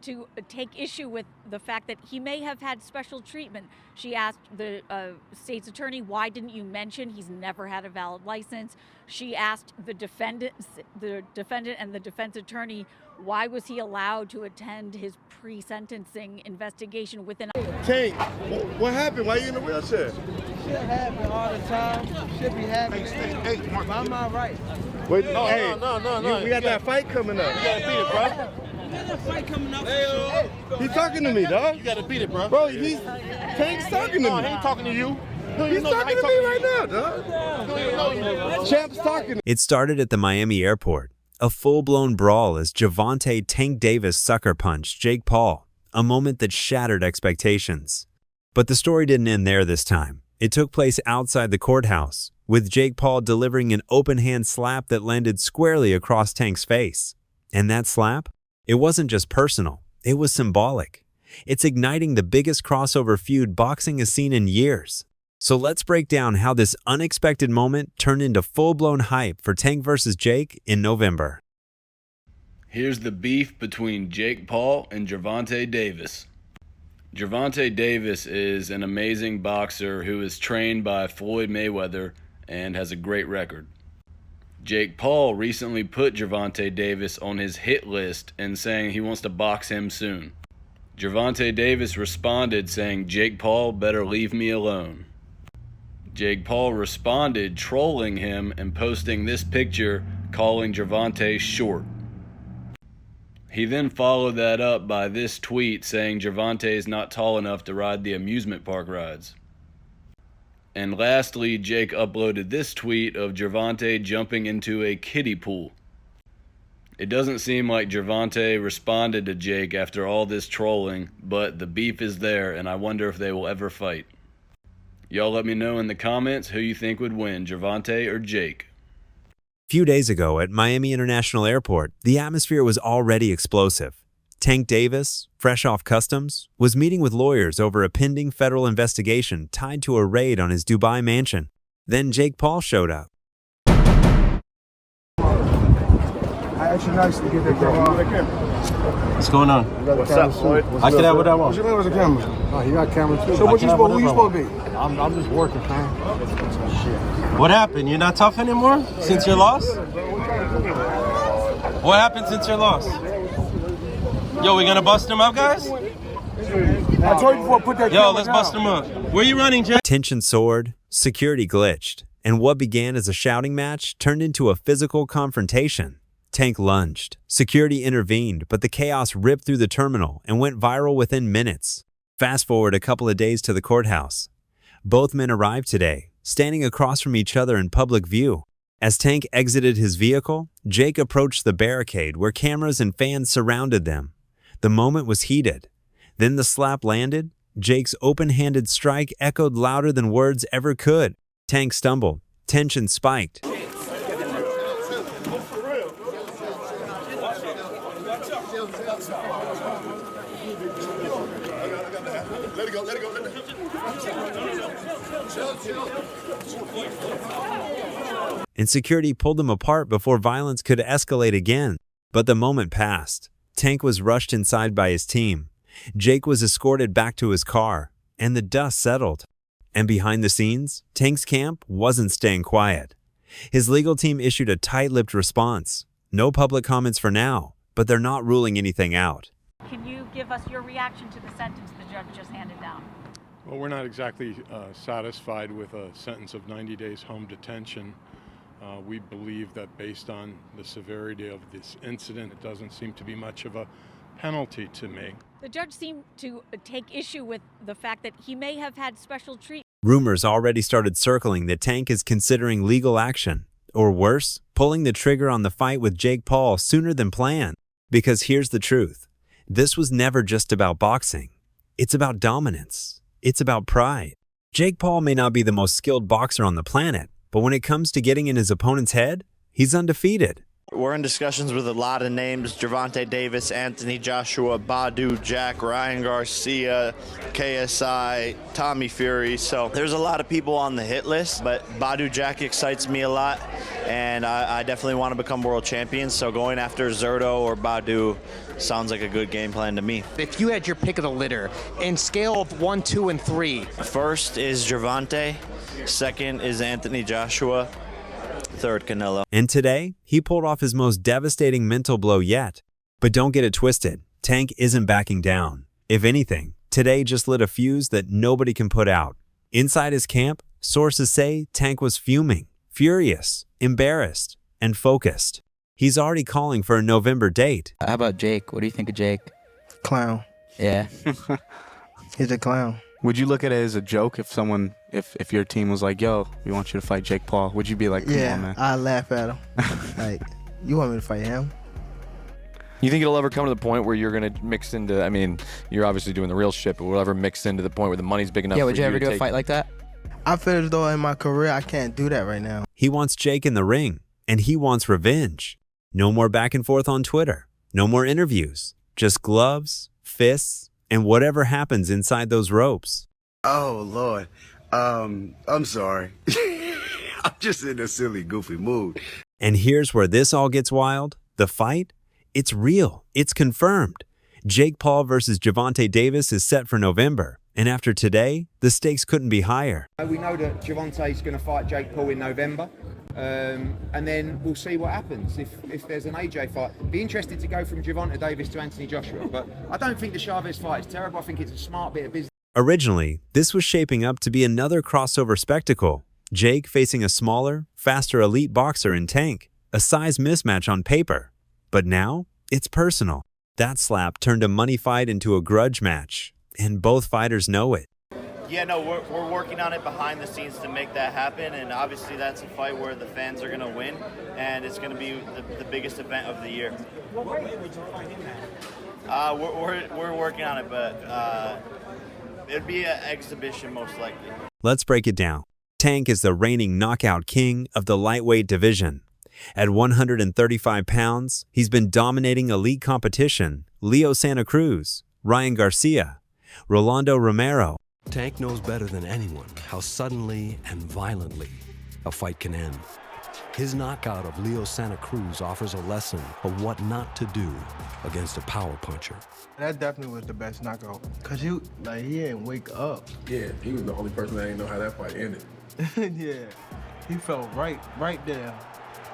to take issue with the fact that he may have had special treatment. She asked the state's attorney, why didn't you mention he's never had a valid license? She asked the defendant and the defense attorney, why was he allowed to attend his pre-sentencing investigation within... Tank, what happened? Why are you in a wheelchair? Shit happen all the time. Should be happening. Hey, I'm all right. Wait, No. we got that fight coming up. You gotta beat it, bro. There's a fight coming up for sure. He's talking to me, dog. You gotta beat it, bro. Bro, Tank's talking to No, me. he ain't talking to you. He's talking to me right now, dog. Champ's talking to me. It started at the Miami airport. A full-blown brawl as Gervonta Tank Davis sucker punched Jake Paul, a moment that shattered expectations. But the story didn't end there this time. It took place outside the courthouse, with Jake Paul delivering an open-hand slap that landed squarely across Tank's face. And that slap? It wasn't just personal, it was symbolic. It's igniting the biggest crossover feud boxing has seen in years. So let's break down how this unexpected moment turned into full-blown hype for Tank vs. Jake in November. Here's the beef between Jake Paul and Gervonta Davis. Gervonta Davis is an amazing boxer who is trained by Floyd Mayweather and has a great record. Jake Paul recently put Gervonta Davis on his hit list and saying he wants to box him soon. Gervonta Davis responded saying, "Jake Paul better leave me alone." Jake Paul responded trolling him and posting this picture calling Gervonta short. He then followed that up by this tweet saying Gervonta is not tall enough to ride the amusement park rides. And lastly, Jake uploaded this tweet of Gervonta jumping into a kiddie pool. It doesn't seem like Gervonta responded to Jake after all this trolling, but the beef is there and I wonder if they will ever fight. Y'all let me know in the comments who you think would win, Gervonta or Jake. A few days ago at Miami International Airport, the atmosphere was already explosive. Tank Davis, fresh off customs, was meeting with lawyers over a pending federal investigation tied to a raid on his Dubai mansion. Then Jake Paul showed up. Actually, nice to get that camera. What's going on? What's up, Floyd? I can have what I want. What's your name with the camera? Oh, you got camera too. So who you supposed to be? I'm just working, man. What happened? You're not tough anymore since your loss? What happened since your loss? Yo, we gonna bust him up, guys? I told you before, put that camera Yo, let's bust him up. Where you running, Jay? Tension soared, security glitched, and what began as a shouting match turned into a physical confrontation. Tank lunged. Security intervened, but the chaos ripped through the terminal and went viral within minutes. Fast forward a couple of days to the courthouse. Both men arrived today, standing across from each other in public view. As Tank exited his vehicle, Jake approached the barricade where cameras and fans surrounded them. The moment was heated. Then the slap landed. Jake's open-handed strike echoed louder than words ever could. Tank stumbled. Tension spiked. Let it go. And security pulled them apart before violence could escalate again. But the moment passed. Tank was rushed inside by his team. Jake was escorted back to his car, and the dust settled. And behind the scenes, Tank's camp wasn't staying quiet. His legal team issued a tight-lipped response. No public comments for now, but they're not ruling anything out. Can you give us your reaction to the sentence the judge just handed down? Well, we're not exactly satisfied with a sentence of 90 days home detention. We believe that based on the severity of this incident, it doesn't seem to be much of a penalty to me. The judge seemed to take issue with the fact that he may have had special treatment. Rumors already started circling that Tank is considering legal action, or worse, pulling the trigger on the fight with Jake Paul sooner than planned. Because here's the truth. This was never just about boxing. It's about dominance. It's about pride. Jake Paul may not be the most skilled boxer on the planet, but when it comes to getting in his opponent's head, he's undefeated. We're in discussions with a lot of names: Gervonta Davis, Anthony Joshua, Badu Jack, Ryan Garcia, KSI, Tommy Fury. So there's a lot of people on the hit list, but Badu Jack excites me a lot, and I definitely want to become world champion. So going after Zerto or Badu sounds like a good game plan to me. If you had your pick of the litter, in scale of 1, 2, and 3. First is Gervonta, second is Anthony Joshua, third Canelo. And today, he pulled off his most devastating mental blow yet. But don't get it twisted, Tank isn't backing down. If anything, today just lit a fuse that nobody can put out. Inside his camp, sources say Tank was fuming, furious, embarrassed, and focused. He's already calling for a November date. How about Jake? What do you think of Jake? Clown. Yeah. He's a clown. Would you look at it as a joke if someone, if your team was like, yo, we want you to fight Jake Paul? Would you be like, come on, man? I laugh at him. Like, you want me to fight him? You think it'll ever come to the point where you're going to mix into, I mean, you're obviously doing the real shit, but will it ever mix into the point where the money's big enough? Yeah, for would you ever to do a take... fight like that? I feel as though in my career I can't do that right now. He wants Jake in the ring, and he wants revenge. No more back and forth on Twitter. No more interviews. Just gloves, fists, and whatever happens inside those ropes. Oh, Lord. I'm sorry. I'm just in a silly, goofy mood. And here's where this all gets wild. The fight? It's real. It's confirmed. Jake Paul versus Gervonta Davis is set for November. And after today, the stakes couldn't be higher. We know that Gervonta's going to fight Jake Paul in November. And then we'll see what happens if there's an AJ fight. Be interested to go from Gervonta Davis to Anthony Joshua, but I don't think the Chavez fight is terrible. I think it's a smart bit of business. Originally, this was shaping up to be another crossover spectacle. Jake facing a smaller, faster elite boxer in Tank, a size mismatch on paper. But now, it's personal. That slap turned a money fight into a grudge match, and both fighters know it. Yeah, no, we're working on it behind the scenes to make that happen, and obviously that's a fight where the fans are going to win, and it's going to be the biggest event of the year. What weight would you find in there? We're working on it, but it'd be an exhibition most likely. Let's break it down. Tank is the reigning knockout king of the lightweight division. At 135 pounds, he's been dominating elite competition. Leo Santa Cruz, Ryan Garcia, Rolando Romero. Tank knows better than anyone how suddenly and violently a fight can end. His knockout of Leo Santa Cruz offers a lesson of what not to do against a power puncher. That definitely was the best knockout. Cause he didn't wake up. Yeah, he was the only person that didn't know how that fight ended. Yeah, he felt right there.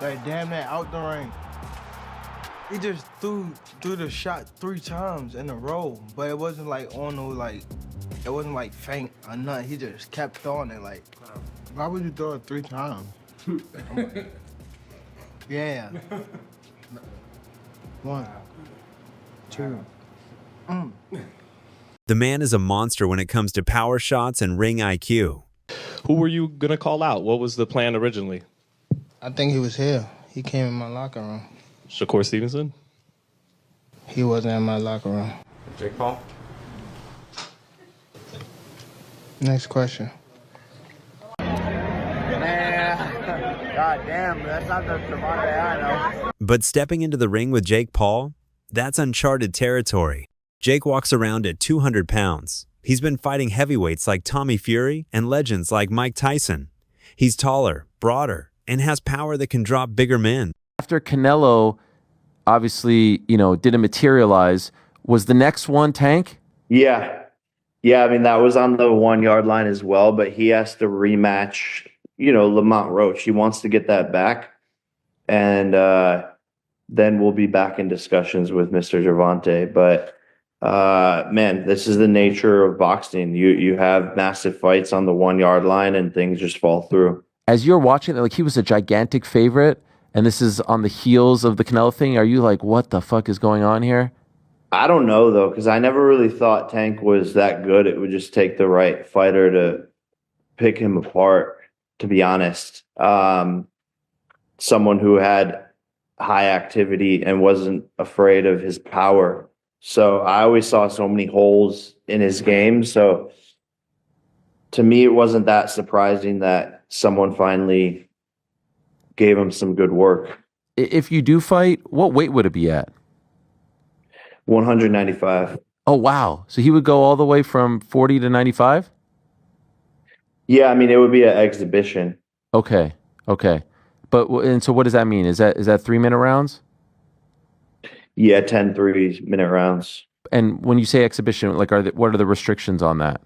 Like damn that out the ring. He just threw the shot 3 times in a row, but it wasn't like on no like, it wasn't like faint or nothing. He just kept throwing it like. Why would you throw it 3 times? Yeah. 1, 2. The man is a monster when it comes to power shots and ring IQ. Who were you gonna call out? What was the plan originally? I think he was here. He came in my locker room. Shakur Stevenson? He wasn't in my locker room. Jake Paul? Next question. God damn, that's not the Gervonta I know. But stepping into the ring with Jake Paul, that's uncharted territory. Jake walks around at 200 pounds. He's been fighting heavyweights like Tommy Fury and legends like Mike Tyson. He's taller, broader, and has power that can drop bigger men. After Canelo, obviously, didn't materialize, was the next one Tank? Yeah. I mean, that was on the 1 yard line as well, but he has to rematch, Lamont Roach. He wants to get that back. And then we'll be back in discussions with Mr. Gervonta. But, man, this is the nature of boxing. You have massive fights on the 1 yard line and things just fall through. As you're watching it, he was a gigantic favorite, and this is on the heels of the Canelo thing. Are you like, what the fuck is going on here? I don't know, though, because I never really thought Tank was that good. It would just take the right fighter to pick him apart, to be honest. Someone who had high activity and wasn't afraid of his power. So I always saw so many holes in his game. So to me, it wasn't that surprising that someone finally gave him some good work. If you do fight, what weight would it be at? 195. Oh, wow. So he would go all the way from 40 to 95? Yeah, I mean, it would be an exhibition. Okay. Okay. And so what does that mean? Is that 3-minute rounds? Yeah, 10 3-minute rounds. And when you say exhibition, like, what are the restrictions on that?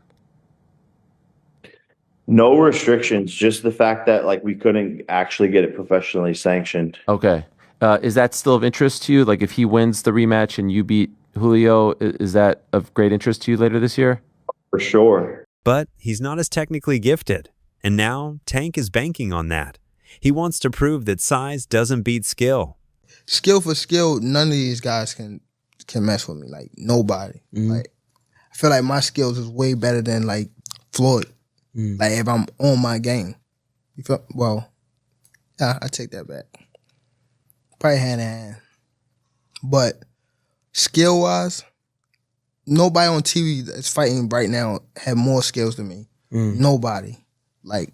No restrictions, just the fact that like we couldn't actually get it professionally sanctioned. Okay. Is that still of interest to you? Like, if he wins the rematch and you beat Julio, is that of great interest to you later this year? For sure. But he's not as technically gifted, and now Tank is banking on that. He wants to prove that size doesn't beat skill. Skill for skill, none of these guys can mess with me. Like, nobody. Like, I feel like my skills is way better than like Floyd. Like, if I'm on my game. You feel? Well, yeah, I take that back. Probably hand in hand. But skill wise, nobody on TV that's fighting right now have more skills than me. Nobody. Like,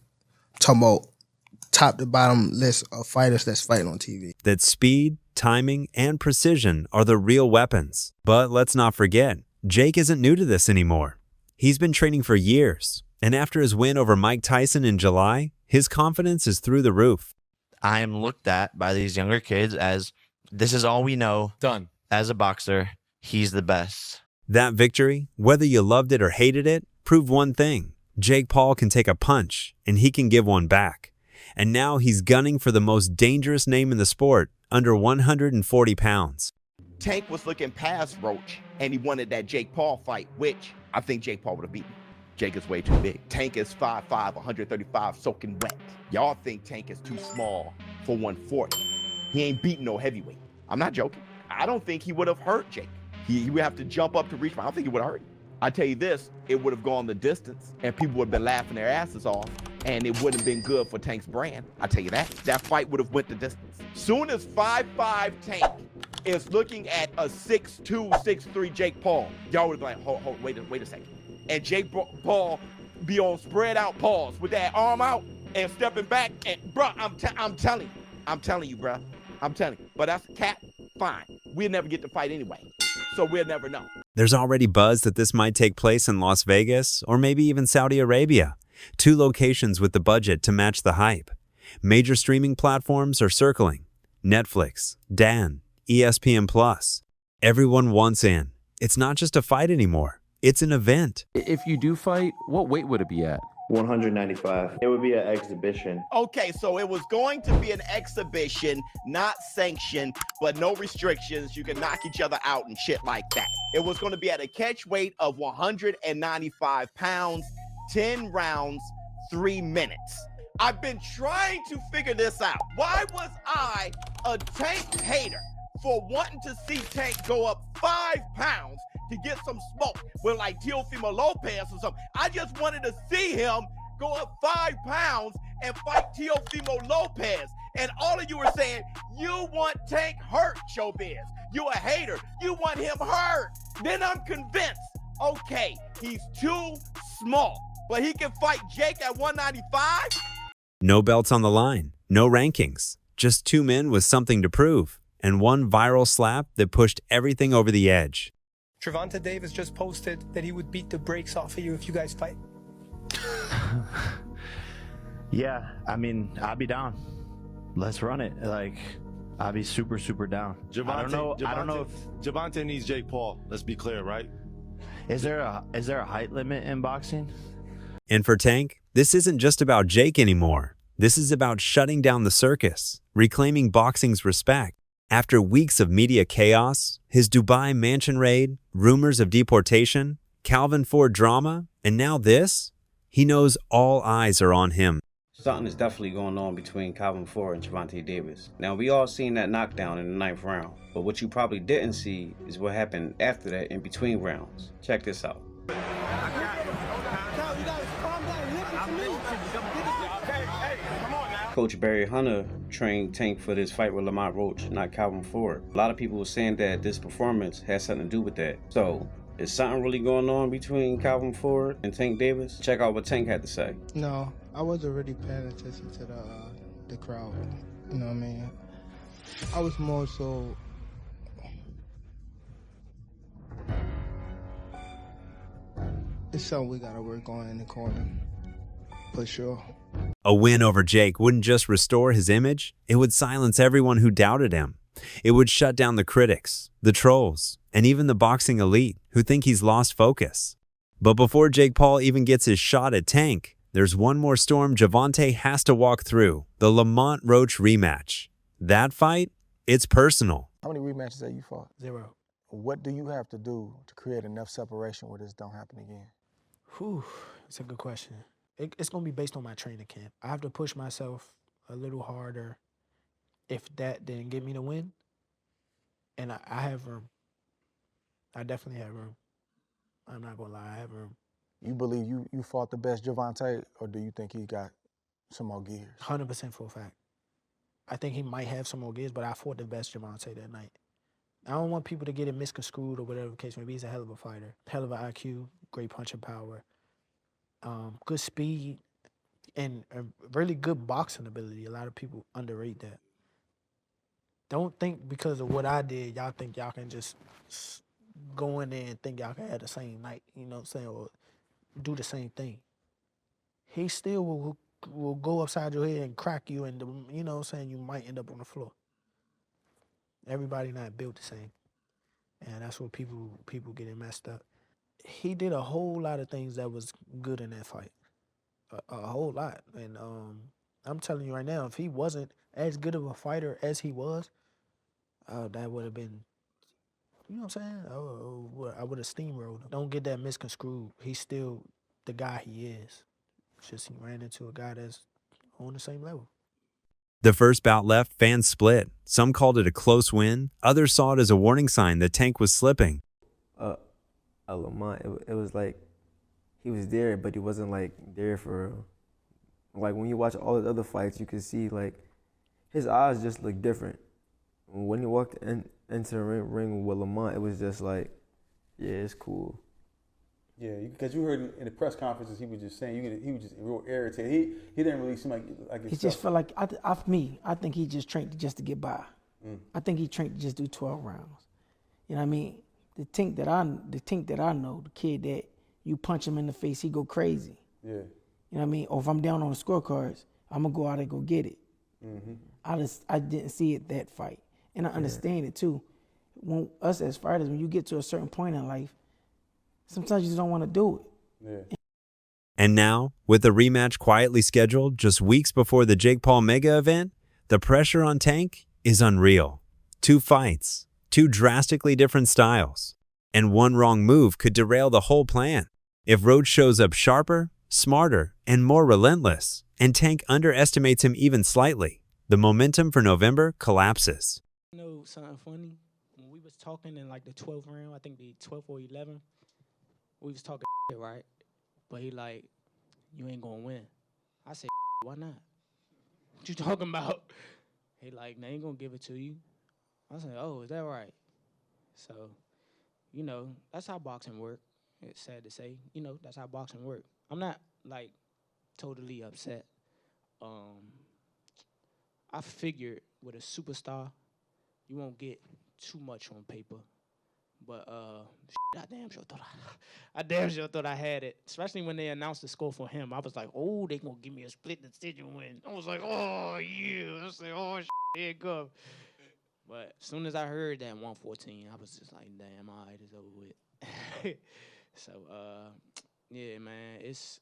talking about top to bottom list of fighters that's fighting on TV. That speed, timing, and precision are the real weapons. But let's not forget, Jake isn't new to this anymore. He's been training for years, and after his win over Mike Tyson in July, his confidence is through the roof. I am looked at by these younger kids as, this is all we know. Done. As a boxer, he's the best. That victory, whether you loved it or hated it, proved one thing. Jake Paul can take a punch, and he can give one back. And now he's gunning for the most dangerous name in the sport, under 140 pounds. Tank was looking past Roach, and he wanted that Jake Paul fight, which I think Jake Paul would have beaten. Jake is way too big. Tank is 5'5", 135, soaking wet. Y'all think Tank is too small for 140. He ain't beating no heavyweight. I'm not joking. I don't think he would have hurt Jake. He would have to jump up to reach. I don't think he would have hurt him. I tell you this, it would have gone the distance, and people would have been laughing their asses off, and it wouldn't have been good for Tank's brand. I tell you that. That fight would have went the distance. Soon as 5'5" Tank is looking at a 6'2", 6'3" Jake Paul, y'all would be like, hold, wait a second. And Jake Paul be on spread out paws with that arm out and stepping back. And bro, I'm telling you, bro. I'm telling you. But that's a cat. Fine. We'll never get to fight anyway. So we'll never know. There's already buzz that this might take place in Las Vegas or maybe even Saudi Arabia, 2 locations with the budget to match the hype. Major streaming platforms are circling. Netflix, Dan, ESPN+. Everyone wants in. It's not just a fight anymore. It's an event. If you do fight, what weight would it be at? 195. It would be an exhibition. Okay, so it was going to be an exhibition, not sanctioned, but no restrictions. You can knock each other out and shit like that. It was going to be at a catch weight of 195 pounds, 10 rounds, 3 minutes. I've been trying to figure this out. Why was I a Tank hater for wanting to see Tank go up 5 pounds to get some smoke with like Teofimo Lopez or something? I just wanted to see him go up 5 pounds and fight Teofimo Lopez. And all of you are saying, you want Tank hurt, Showbiz. You a hater. You want him hurt. Then I'm convinced, okay, he's too small, but he can fight Jake at 195? No belts on the line, no rankings, just 2 men with something to prove, and one viral slap that pushed everything over the edge. Gervonta Davis just posted that he would beat the brakes off of you if you guys fight. Yeah, I mean, I'll be down. Let's run it. Like, I'll be super, super down. I don't know if Gervonta needs Jake Paul. Let's be clear, right? Is there a height limit in boxing? And for Tank, this isn't just about Jake anymore. This is about shutting down the circus, reclaiming boxing's respect. After weeks of media chaos, his Dubai mansion raid, rumors of deportation, Calvin Ford drama, and now this, he knows all eyes are on him. Something is definitely going on between Calvin Ford and Gervonta Davis. Now, we all seen that knockdown in the 9th round, but what you probably didn't see is what happened after that in between rounds. Check this out. Coach Barry Hunter trained Tank for this fight with Lamont Roach, not Calvin Ford. A lot of people were saying that this performance has something to do with that. So, is something really going on between Calvin Ford and Tank Davis? Check out what Tank had to say. No, I wasn't really paying attention to the crowd. You know what I mean? I was more so it's something we gotta work on in the corner, for sure. A win over Jake wouldn't just restore his image, it would silence everyone who doubted him. It would shut down the critics, the trolls, and even the boxing elite who think he's lost focus. But before Jake Paul even gets his shot at Tank, there's one more storm Gervonta has to walk through, the Lamont Roach rematch. That fight, it's personal. How many rematches have you fought? 0. What do you have to do to create enough separation where this don't happen again? Whew, it's a good question. It's going to be based on my training camp. I have to push myself a little harder if that didn't get me the win. And I have room. I definitely have room. I'm not going to lie, I have room. You believe you fought the best Gervonta, or do you think he got some more gears? 100% for a fact. I think he might have some more gears, but I fought the best Gervonta that night. I don't want people to get it misconstrued or whatever the case may be. He's a hell of a fighter. Hell of an IQ, great punching power, good speed, and a really good boxing ability. A lot of people underrate that. Don't think because of what I did, y'all think y'all can just go in there and think y'all can have the same night, you know what I'm saying, or do the same thing. He still will go upside your head and crack you, and you know what I'm saying, you might end up on the floor. Everybody not built the same, and that's what people getting messed up. He did a whole lot of things that was good in that fight, a whole lot. And I'm telling you right now, if he wasn't as good of a fighter as he was, that would have been, you know what I'm saying? I would have steamrolled him. Don't get that misconstrued. He's still the guy he is. Just he ran into a guy that's on the same level. The first bout left, fans split. Some called it a close win. Others saw it as a warning sign that Tank was slipping. Lamont, it was like he was there, but he wasn't like there for real. Like when you watch all the other fights, you can see like his eyes just look different. When he walked into the ring with Lamont, it was just like, yeah, it's cool. Yeah, because you heard in the press conferences, he was just saying he was just real irritated. He didn't really seem like he just felt like I think he just trained just to get by. I think he trained to just do 12 rounds. You know what I mean? The Tink that I know, the kid that you punch him in the face, he go crazy. Yeah. You know what I mean? Or if I'm down on the scorecards, I'm gonna go out and go get it. Mm-hmm. I didn't see it that fight, and I understand it too. When us as fighters, when you get to a certain point in life, sometimes you just don't want to do it. Yeah. And now, with the rematch quietly scheduled just weeks before the Jake Paul mega event, the pressure on Tank is unreal. 2 fights, 2 drastically different styles, and one wrong move could derail the whole plan. If Roach shows up sharper, smarter, and more relentless, and Tank underestimates him even slightly, the momentum for November collapses. You know something funny? When we was talking in like the 12th round, I think the 12th or 11th, we was talking shit, right? But he like, you ain't gonna win. I said, why not? What you talking about? He like, they ain't gonna give it to you. I said, oh, is that right? So, you know, that's how boxing work. It's sad to say, you know, that's how boxing work. I'm not like totally upset. I figured with a superstar, you won't get too much on paper. But I damn sure thought I had it. Especially when they announced the score for him. I was like, oh, they gonna give me a split decision win. I was like, oh yeah. I was like, oh shit, here it go. But as soon as I heard that 114, I was just like, damn, all right, it's over with. So yeah, man, it's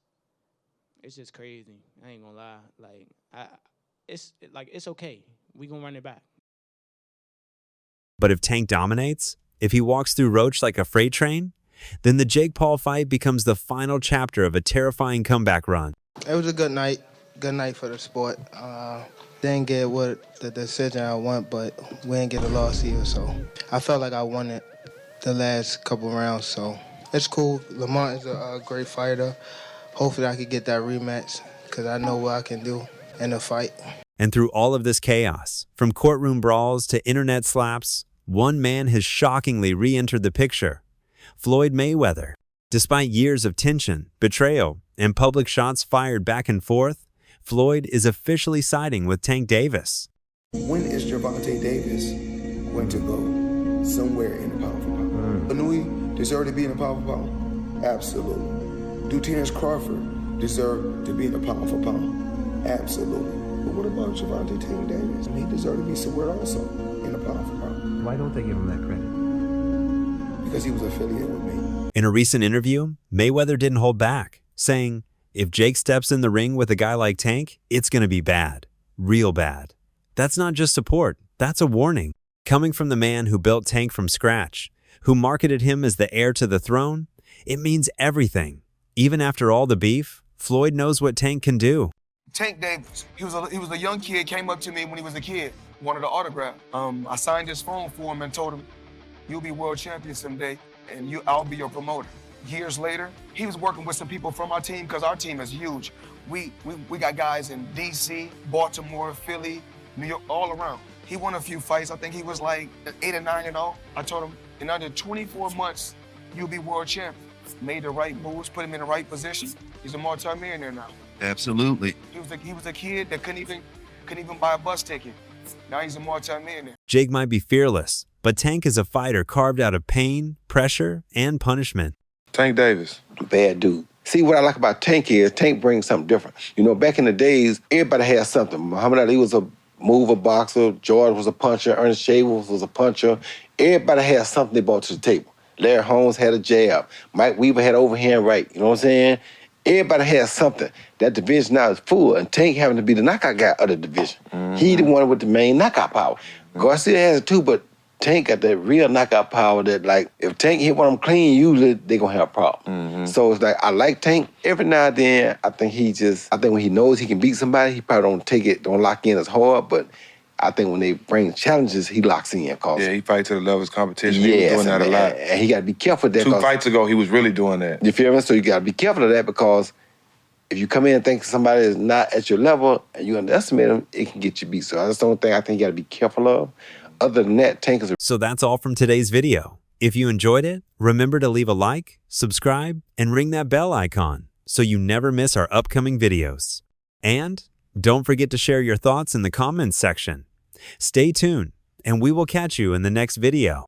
just crazy. I ain't gonna lie. Like it's okay. We gonna run it back. But if Tank dominates, if he walks through Roach like a freight train, then the Jake Paul fight becomes the final chapter of a terrifying comeback run. It was a good night for the sport. Didn't get what the decision I want, but we didn't get a loss either, so I felt like I won it the last couple rounds, so it's cool. Lamont is a great fighter. Hopefully I could get that rematch because I know what I can do in a fight. And through all of this chaos, from courtroom brawls to internet slaps, one man has shockingly re-entered the picture: Floyd Mayweather. Despite years of tension, betrayal, and public shots fired back and forth, Floyd is officially siding with Tank Davis. When is Gervonta Davis going to go somewhere in the pound for pound? Anui deserve to be in the pound for pound? Absolutely. Do Terrence Crawford deserve to be in the pound for pound? Absolutely. But what about Gervonta Davis? He deserved to be somewhere also in the pound for pound. Why don't they give him that credit? Because he was affiliated with me. In a recent interview, Mayweather didn't hold back, saying, if Jake steps in the ring with a guy like Tank, it's going to be bad. Real bad. That's not just support, that's a warning. Coming from the man who built Tank from scratch, who marketed him as the heir to the throne, it means everything. Even after all the beef, Floyd knows what Tank can do. Tank Davis, he was a young kid, came up to me when he was a kid, wanted an autograph. I signed his phone for him and told him, you'll be world champion someday, and I'll be your promoter. Years later, he was working with some people from our team, because our team is huge. We got guys in DC, Baltimore, Philly, New York, all around. He won a few fights. I think he was like 8 or 9-0. I told him, in under 24 months, you'll be world champion. Made the right moves, put him in the right position. He's a multi-millionaire now. Absolutely. He was a kid that couldn't even buy a bus ticket. Now he's a multi-millionaire. Jake might be fearless, but Tank is a fighter carved out of pain, pressure, and punishment. Tank Davis. Bad dude. See, what I like about Tank is Tank brings something different. You know, back in the days, everybody had something. Muhammad Ali was a mover boxer. George was a puncher. Ernest Shavers was a puncher. Everybody had something they brought to the table. Larry Holmes had a jab. Mike Weaver had overhand right. You know what I'm saying? Everybody has something. That division now is full, and Tank having to be the knockout guy of the division. He the one with the main knockout power. Garcia has it too, but Tank got that real knockout power that, like, if Tank hit one of them clean, usually they gonna have a problem. So it's like, I like Tank. Every now and then, I think when he knows he can beat somebody, he probably don't lock in as hard, but I think when they bring challenges, he locks in. Yeah, he fights to the level of his competition. He was doing that a lot. And he got to be careful of that. 2 fights ago, he was really doing that. You feel me? So you got to be careful of that, because if you come in and think somebody is not at your level and you underestimate them, it can get you beat. So that's the only thing I think you got to be careful of. Other than that, Tank is... So that's all from today's video. If you enjoyed it, remember to leave a like, subscribe, and ring that bell icon so you never miss our upcoming videos. And don't forget to share your thoughts in the comments section. Stay tuned, and we will catch you in the next video.